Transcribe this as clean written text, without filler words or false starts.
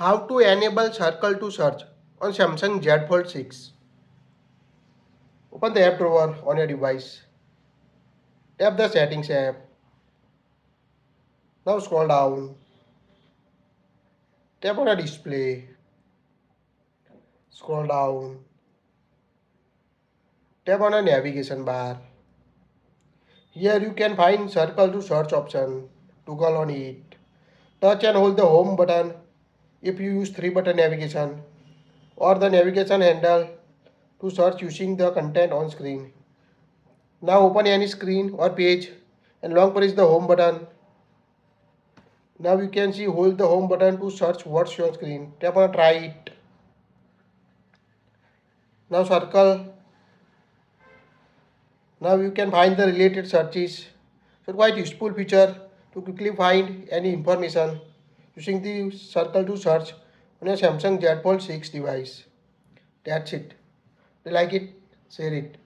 How to enable circle to search on Samsung Z Fold 6. Open the app drawer on your device. Tap the settings app. Now scroll down. Tap on a display. Scroll down. Tap on a navigation bar. Here you can find circle to search option. Toggle on it. Touch and hold the home button if you use 3-button navigation, or the navigation handle to search using the content on screen. Now open any screen or page and long press the home button. Now you can see hold the home button to search what's on screen. Tap on try it. Now circle. Now you can find the related searches. So quite useful feature to quickly find any information using the circle to search on your Samsung Z Fold 6 device. That's it. If you like it, share it.